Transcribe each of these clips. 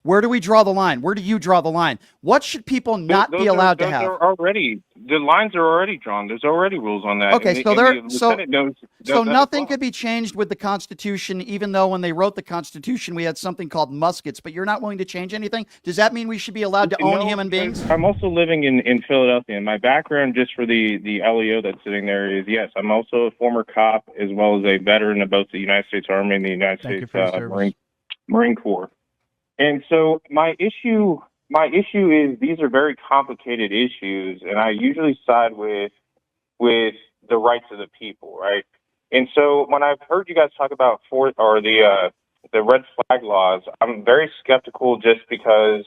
Where do we draw the line? Where do you draw the line? What should people not be allowed to Those have? are already, the lines are already drawn. There's already rules on that, Okay, so and there, the lieutenant knows so that as nothing well. could be changed with the Constitution, even though when they wrote the Constitution, we had something called muskets. But you're not willing to change anything. Does that mean we should be allowed to own No, human because beings? I'm also living in Philadelphia, and my background, just for the LEO that's sitting there, is yes, I'm also a former cop as well as a veteran of both the United States Army and the United Thank you States for your service. Marine Corps. And so my issue is these are very complicated issues, and I usually side with the rights of the people, right? And so when I've heard you guys talk about the red flag laws, I'm very skeptical just because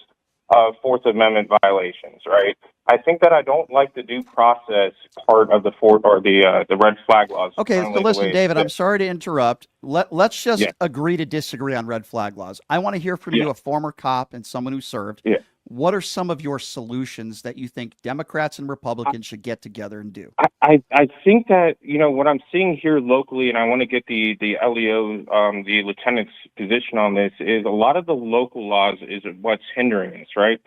of Fourth Amendment violations, right? I think that I don't like the due process part of the red flag laws Okay, so currently the listen, way it's David, I'm fit. sorry to interrupt. Let's Yeah, just agree to disagree on red flag laws. I want to hear from you, yeah, a former cop and someone who served. yeah. What are some of your solutions that you think Democrats and Republicans should get together and do? I think that what I'm seeing here locally, and I want to get the LEO, the lieutenant's position on this, is a lot of the local laws is what's hindering us, right?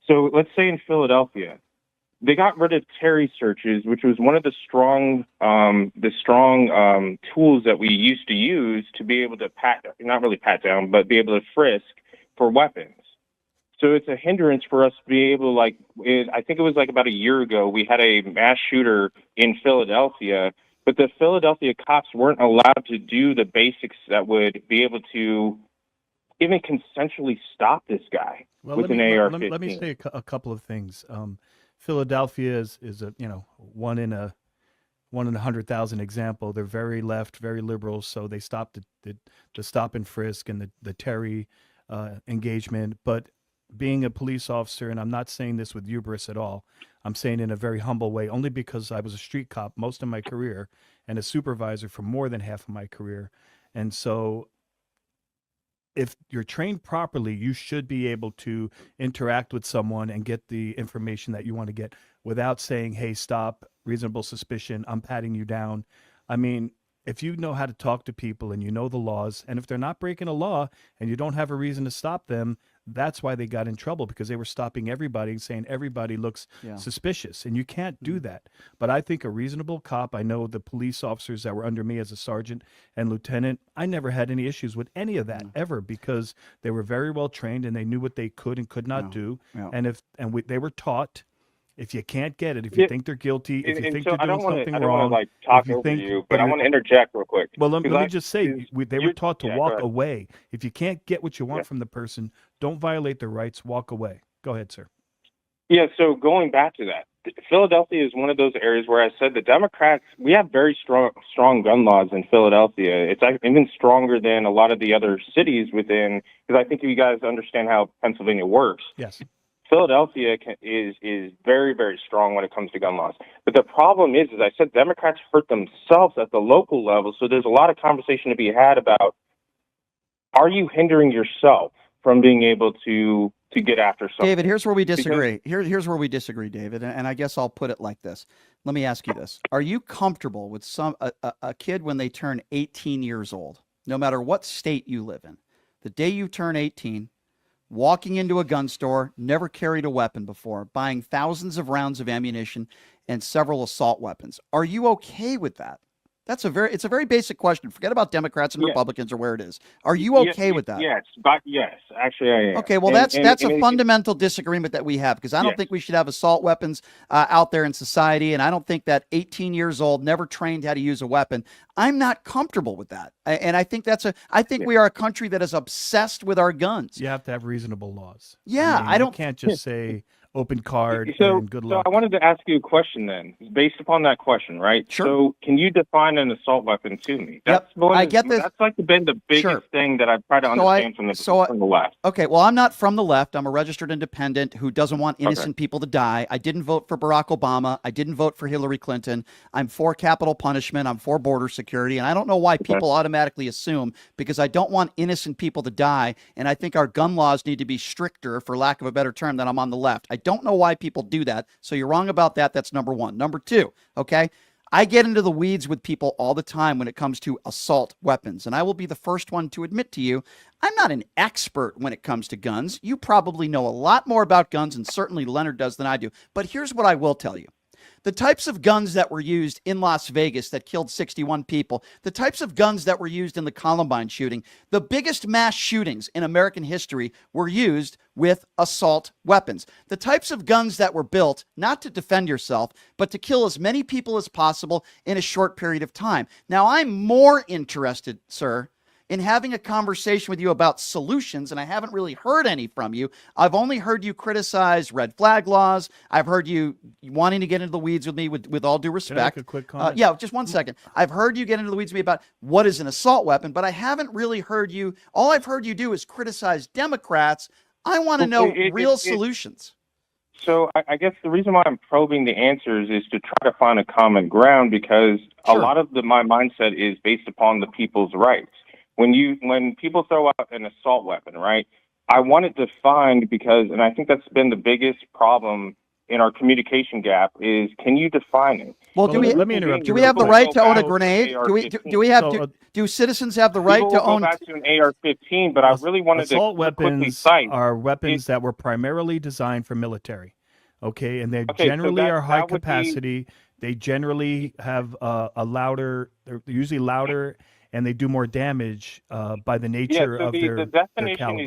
So let's say in Philadelphia, they got rid of Terry searches, which was one of the strong tools that we used to use to be able to not really pat down, but be able to frisk for weapons. So it's a hindrance for us to be able to, I think it was like about a year ago, we had a mass shooter in Philadelphia, but the Philadelphia cops weren't allowed to do the basics that would be able to even consensually stop this guy Well, with an let me AR-15. say a couple of things. Philadelphia is a one in 100,000 example. They're very left, very liberal, so they stopped the stop and frisk and the Terry engagement. But being a police officer, and I'm not saying this with hubris at all, I'm saying in a very humble way, only because I was a street cop most of my career and a supervisor for more than half of my career. And so if you're trained properly, you should be able to interact with someone and get the information that you want to get without saying, hey, stop, reasonable suspicion, I'm patting you down. I mean, if you know how to talk to people and you know the laws, and if they're not breaking a law and you don't have a reason to stop them, that's why they got in trouble, because they were stopping everybody and saying everybody looks Yeah. suspicious, and you can't do Mhm. that. But I think a reasonable cop, I know the police officers that were under me as a sergeant and lieutenant, I never had any issues with any of that Yeah. ever, because they were very well trained and they knew what they could and could not Yeah. do. Yeah. They were taught, if you can't get it, if you Yeah, think they're guilty, if you and think so they're doing something I don't want to wrong, like if talk you over think you, but if I you're want to interject real quick well, because let me just say, they were taught to yeah, go walk ahead. away. If you can't get what you Yeah. want from the person, don't violate their rights, walk away. Go ahead, sir. Yeah, so going back to that, Philadelphia is one of those areas where I said the Democrats, we have very strong gun laws in Philadelphia. It's even stronger than a lot of the other cities within, because I think you guys understand how Pennsylvania works. Yes. Philadelphia is very, very strong when it comes to gun laws. But the problem is, as I said, Democrats hurt themselves at the local level. So there's a lot of conversation to be had about, are you hindering yourself from being able to get after David, something? here's where we Because disagree. Here's where we disagree, David. And I guess I'll put it like this. Let me ask you this: are you comfortable with a kid when they turn 18 years old, no matter what state you live in, the day you turn 18, walking into a gun store, never carried a weapon before, buying thousands of rounds of ammunition and several assault weapons? Are you okay with that? It's a very basic question. Forget about Democrats and yeah, Republicans or where it is. Are you yeah, okay with that? yes, but yes, actually I am. Okay, well, And that's a fundamental disagreement that we have, because I don't yes, think we should have assault weapons out there in society, and I don't think that 18 years old, never trained how to use a weapon. I'm not comfortable with that, and I think I think yeah, we are a country that is obsessed with our guns. You have to have reasonable laws. I Yeah, mean, I you don't. can't yeah. just say open card So, and good so I luck. wanted to ask you a question then, based upon that question, right? Sure. So, can you define an assault weapon to me? Yep, I get this. That's like been the Sure. biggest thing that I've tried to So I understand from the so I, from the left. Okay, well, I'm not from the left. I'm a registered independent who doesn't want Okay, innocent people to die. I didn't vote for Barack Obama. I didn't vote for Hillary Clinton. I'm for capital punishment. I'm for border security. And I don't know why okay, people automatically assume, because I don't want innocent people to die. And I think our gun laws need to be stricter, for lack of a better term, that I'm on the left. I don't know why people do that. So you're wrong about that. That's number one. Number two, okay? I get into the weeds with people all the time when it comes to assault weapons. And I will be the first one to admit to you, I'm not an expert when it comes to guns. You probably know a lot more about guns, and certainly Leonard does, than I do. But here's what I will tell you. The types of guns that were used in Las Vegas that killed 61 people, the types of guns that were used in the Columbine shooting, the biggest mass shootings in American history were used with assault weapons. The types of guns that were built not to defend yourself, but to kill as many people as possible in a short period of time. Now, I'm more interested, sir, in having a conversation with you about solutions, and I haven't really heard any from you. I've only heard you criticize red flag laws. I've heard you wanting to get into the weeds with me with all due respect. Can I make a quick comment? Yeah, just one second. I've heard you get into the weeds with me about what is an assault weapon, but I haven't really heard you. All I've heard you do is criticize Democrats. I want to know real solutions. So I guess the reason why I'm probing the answers is to try to find a common ground, because a lot of my mindset is based upon the people's rights. When people throw out an assault weapon, right, I want it defined because, and I think that's been the biggest problem in our communication gap, is can you define it? Well, let me interrupt you. Do we have the right to own a grenade? Do citizens have the right to own? Go back to an AR-15, but I really wanted assault to quickly weapons cite are weapons that were primarily designed for military. Okay, and they generally are high capacity. They generally have a louder. They're usually louder, and they do more damage by the nature of their caliber. The definition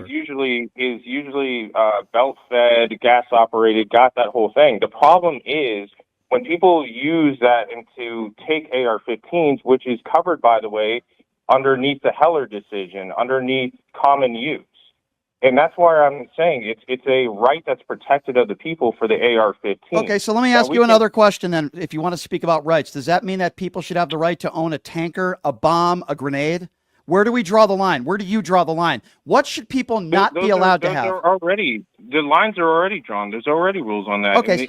is usually belt fed, gas operated, got that whole thing. The problem is when people use that to take AR-15s, which is covered, by the way, underneath the Heller decision, underneath common use. And that's why I'm saying it's a right that's protected of the people for the AR-15. Okay, so let me ask you another question then. If you want to speak about rights, does that mean that people should have the right to own a tanker, a bomb, a grenade? Where do we draw the line? Where do you draw the line? What should people not be allowed to have? The lines are already drawn. There's already rules on that. Okay,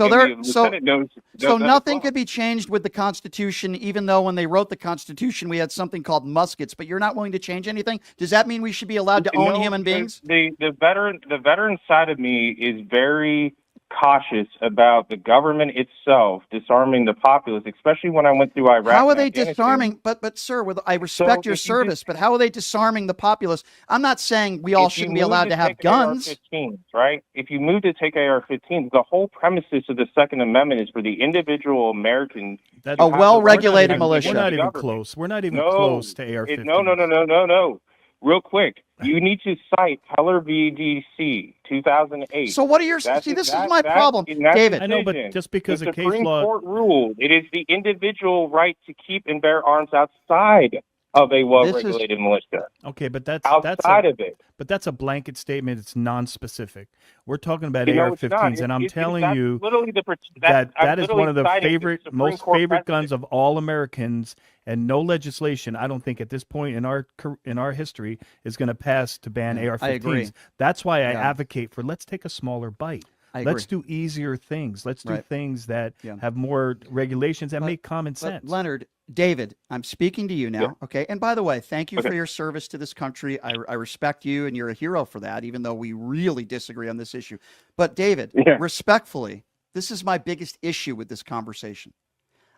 so nothing could be changed with the Constitution, even though when they wrote the Constitution, we had something called muskets, but you're not willing to change anything? Does that mean we should be allowed to own human beings? The veteran side of me is very cautious about the government itself disarming the populace, especially when I went through Iraq. How are they disarming? But sir, I respect your service, but how are they disarming the populace? I'm not saying we all shouldn't be allowed to have guns. AR-15s, right? If you move to take AR-15s, the whole premises of the Second Amendment is for the individual American. A well-regulated militia. We're not even close. We're not even close to AR-15s. No. Real quick, you need to cite Heller v. D.C. 2008. So what are your... this is my problem, David. I know, but just because the a case Supreme law... Court ruled it is the individual right to keep and bear arms outside of a well-regulated militia. Okay, but that's outside of it. But that's a blanket statement. It's non-specific. We're talking about AR-15s, and I'm telling you that is one of the most favorite guns of all Americans, and no legislation, I don't think at this point in our history, is going to pass to ban AR-15s. I agree. That's why I advocate for let's take a smaller bite. Let's do easier things. Let's do things that have more regulations and make common sense. Leonard, David, I'm speaking to you now, okay? And by the way, thank you for your service to this country. I respect you, and you're a hero for that, even though we really disagree on this issue. But David, respectfully, this is my biggest issue with this conversation.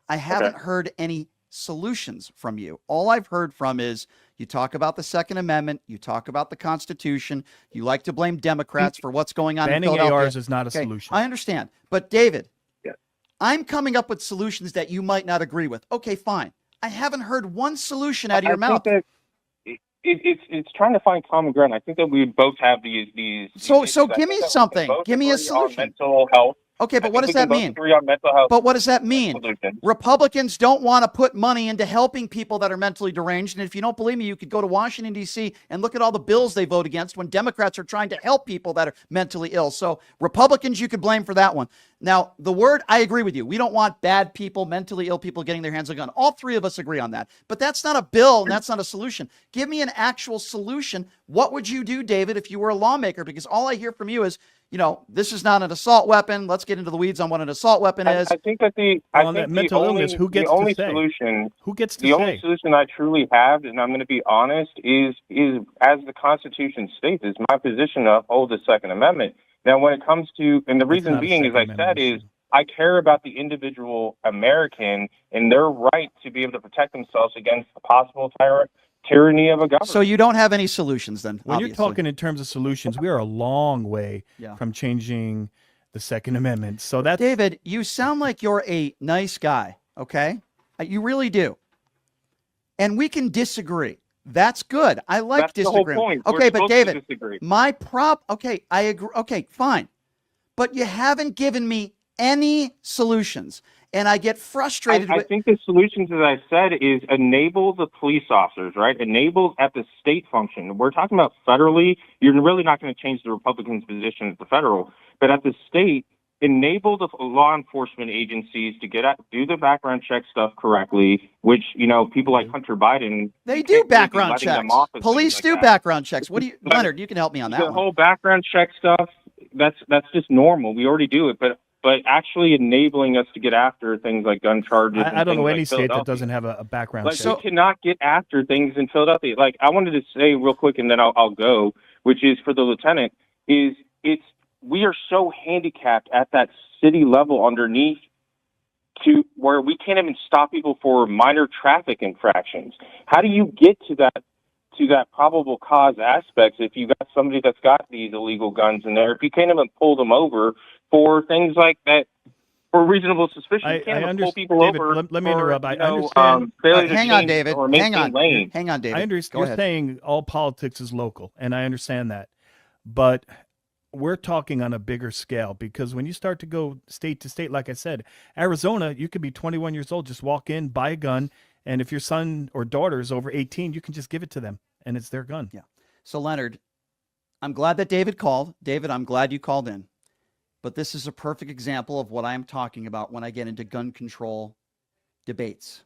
I haven't heard any solutions from you. All I've heard from is you talk about the Second Amendment, you talk about the Constitution, you like to blame Democrats for what's going on in Philadelphia. Banning ARs is not a solution. I understand. But David, I'm coming up with solutions that you might not agree with. Okay, fine. I haven't heard one solution out of your mouth. It's trying to find common ground. I think that we both have these. So give me something. Give me a solution. Mental health. Okay, but what does that mean? But what does that mean? Republicans don't want to put money into helping people that are mentally deranged. And if you don't believe me, you could go to Washington, D.C. and look at all the bills they vote against when Democrats are trying to help people that are mentally ill. So Republicans, you could blame for that one. Now, I agree with you. We don't want bad people, mentally ill people getting their hands on a gun. All three of us agree on that. But that's not a bill, and that's not a solution. Give me an actual solution. What would you do, David, if you were a lawmaker? Because all I hear from you is, this is not an assault weapon. Let's get into the weeds on what an assault weapon is. I think that the only solution I truly have, and I'm going to be honest, is as the Constitution states, is my position to uphold the Second Amendment. Now, when it comes to, and the reason being, as I said, is I care about the individual American and their right to be able to protect themselves against the possible tyranny of a government. So you don't have any solutions then, When obviously. you're talking in terms of solutions, we are a long way Yeah. from changing the Second Amendment. So that's David, you sound like you're a nice guy, okay? You really do. And we can disagree. That's good. I like That's disagreeing. the whole point. Okay, We're but supposed David, to disagree. okay, I agree. Okay, fine. But you haven't given me any solutions. And I get frustrated I with think the solutions, as I said, is enable the police officers, right? Enable at the state function. We're talking about federally. You're really not going to change the Republicans' position at the federal, but at the state, enable the law enforcement agencies to do the background check stuff correctly. Which people like Hunter Biden, they you do can't really be background letting checks. them off of Police things do like that. background checks. What do you, Leonard? You can help me on that The one. whole background check stuff. That's just normal. We already do it, but actually enabling us to get after things like gun charges. I don't know like any state that Philadelphia. doesn't have a background Like, check. we cannot get after things in Philadelphia. Like, I wanted to say real quick, and then I'll go, which is for the lieutenant, we are so handicapped at that city level underneath to where we can't even stop people for minor traffic infractions. How do you get to that probable cause aspect if you got somebody that's got these illegal guns in there? If you can't even pull them over for things like that, for reasonable suspicion, you can't even pull people David, over. let me interrupt. I understand. Hang on, David. Hang on, David. I understand. Go You're ahead. saying all politics is local, and I understand that, but we're talking on a bigger scale, because when you start to go state to state, like I said, Arizona, you could be 21 years old, just walk in, buy a gun, and if your son or daughter is over 18, you can just give it to them, and it's their gun. Yeah. So, Leonard, I'm glad that David called. David, I'm glad you called in. But this is a perfect example of what I'm talking about when I get into gun control debates.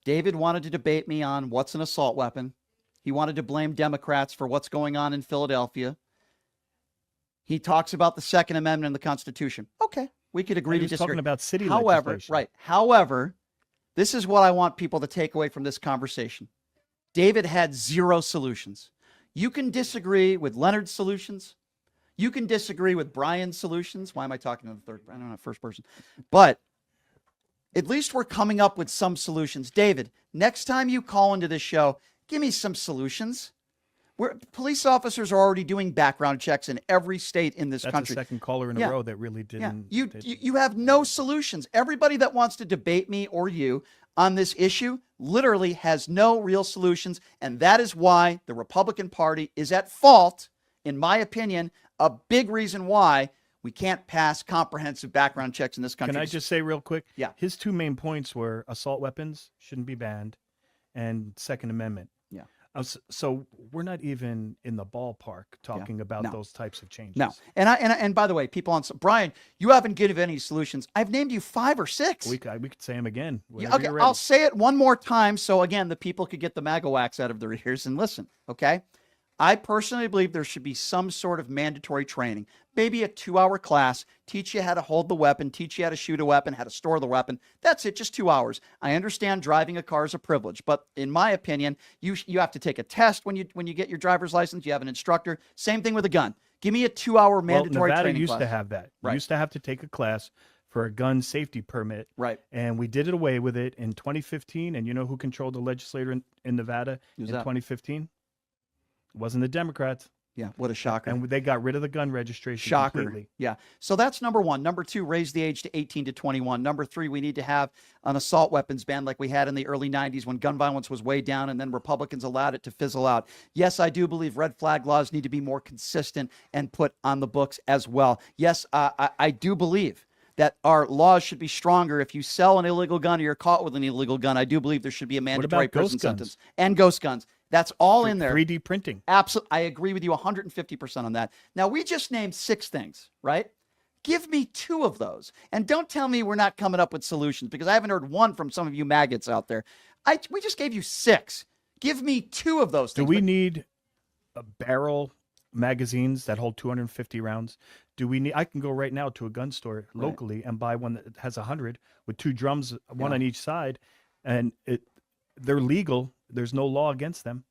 David wanted to debate me on what's an assault weapon. He wanted to blame Democrats for what's going on in Philadelphia. He talks about the Second Amendment and the Constitution. Okay, we could agree to disagree. Talking about city legislation. Right. However, this is what I want people to take away from this conversation. David had zero solutions. You can disagree with Leonard's solutions. You can disagree with Brian's solutions. Why am I talking to the third? I don't know, first person. But at least we're coming up with some solutions. David, next time you call into this show, give me some solutions. Police officers are already doing background checks in every state in this country. That's the second caller in a row that really didn't. Yeah. You have no solutions. Everybody that wants to debate me or you on this issue literally has no real solutions. And that is why the Republican Party is at fault, in my opinion, a big reason why we can't pass comprehensive background checks in this country. Can I just say real quick? Yeah. His two main points were assault weapons shouldn't be banned and Second Amendment. Yeah. So we're not even in the ballpark talking about those types of changes. No. And by the way, people on Brian, you haven't given any solutions. I've named you 5 or 6. We could say them again. Okay, I'll say it one more time so again the people could get the MAGA wax out of their ears and listen. Okay. I personally believe there should be some sort of mandatory training, maybe a 2-hour class, teach you how to hold the weapon, teach you how to shoot a weapon, how to store the weapon. That's it, just 2 hours. I understand driving a car is a privilege, but in my opinion, you have to take a test when you get your driver's license. You have an instructor. Same thing with a gun. Give me a 2-hour mandatory Nevada training used class. to have that. You used to have to take a class for a gun safety permit. Right. And we did it away with it in 2015. And you know who controlled the legislature in Nevada in 2015? It wasn't the Democrats. Yeah, what a shocker. And they got rid of the gun registration Shocker. completely. Yeah. So that's number 1. Number 2, raise the age to 18 to 21. Number 3, we need to have an assault weapons ban like we had in the early 90s when gun violence was way down and then Republicans allowed it to fizzle out. Yes, I do believe red flag laws need to be more consistent and put on the books as well. Yes, I do believe that our laws should be stronger. If you sell an illegal gun or you're caught with an illegal gun, I do believe there should be a mandatory prison sentence. And ghost guns. That's all in there. 3D printing. Absolutely. I agree with you 150% on that. Now, we just named 6 things, right? Give me 2 of those. And don't tell me we're not coming up with solutions, because I haven't heard one from some of you maggots out there. We just gave you 6. Give me 2 of those things. Do we need a barrel magazines that hold 250 rounds? Do we need? I can go right now to a gun store locally and buy one that has 100 with 2 drums, one on each side, and they're legal. There's no law against them.